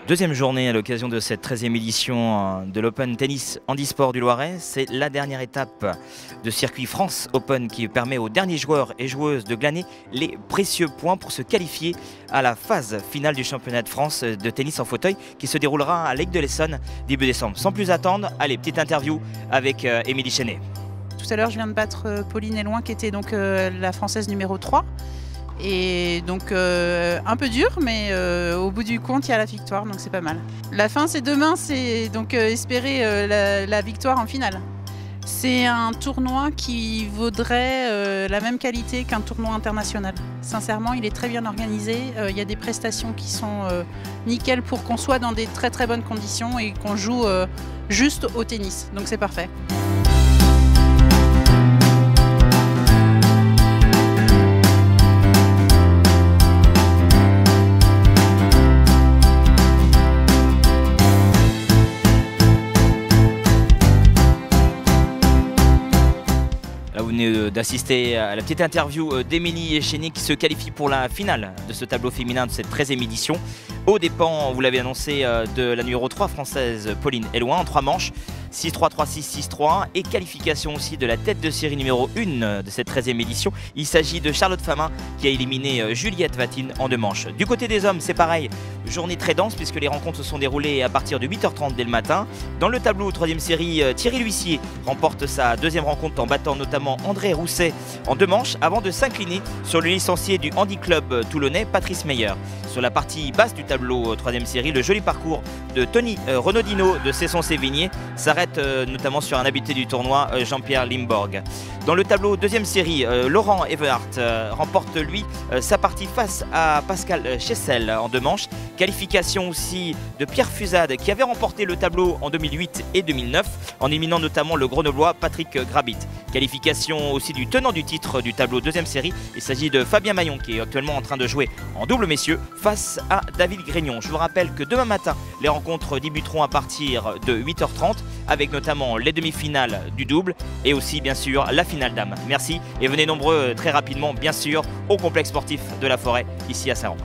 Deuxième journée à l'occasion de cette 13e édition de l'Open Tennis Handisport du Loiret. C'est la dernière étape de circuit France Open qui permet aux derniers joueurs et joueuses de glaner les précieux points pour se qualifier à la phase finale du championnat de France de tennis en fauteuil qui se déroulera à Lake de l'Essonne début décembre. Sans plus attendre, allez, petite interview avec Émilie Chenet. Tout à l'heure, je viens de battre Pauline Elouin qui était donc la française numéro 3. Et donc un peu dur, mais au bout du compte, il y a la victoire, donc c'est pas mal. La fin, c'est demain, c'est donc espérer la victoire en finale. C'est un tournoi qui vaudrait la même qualité qu'un tournoi international. Sincèrement, il est très bien organisé. Il y a des prestations qui sont nickel pour qu'on soit dans des très très bonnes conditions et qu'on joue juste au tennis. Donc c'est parfait. Là, vous venez d'assister à la petite interview d'Émilie Chenet qui se qualifie pour la finale de ce tableau féminin de cette 13e édition. Aux dépens, vous l'avez annoncé, de la numéro 3 française Pauline Elouin en 3 manches. 6-3, 3-6, 6-3 et qualification aussi de la tête de série numéro 1 de cette 13e édition. Il s'agit de Charlotte Famin qui a éliminé Juliette Vatine en 2 manches. Du côté des hommes, c'est pareil, journée très dense puisque les rencontres se sont déroulées à partir de 8h30 dès le matin. Dans le tableau 3e série, Thierry L'Huissier remporte sa 2e rencontre en battant notamment André Rousset en 2 manches avant de s'incliner sur le licencié du Handi Club toulonnais Patrice Meyer. Sur la partie basse du tableau 3e série, le joli parcours de Tony Renaudino de Cesson-Sévigné s'arrête notamment sur un habitué du tournoi, Jean-Pierre Limborg. Dans le tableau 2e série, Laurent Everhart remporte lui sa partie face à Pascal Chessel en 2 manches. Qualification aussi de Pierre Fusade qui avait remporté le tableau en 2008 et 2009 en éliminant notamment le Grenoblois Patrick Grabit. Qualification aussi du tenant du titre du tableau 2e série. Il s'agit de Fabien Maillon qui est actuellement en train de jouer en double messieurs face à David Grignon. Je vous rappelle que demain matin, les rencontres débuteront à partir de 8h30 avec notamment les demi-finales du double et aussi bien sûr la finale dame. Merci et venez nombreux très rapidement bien sûr au complexe sportif de la Forêt ici à Saint-Roch.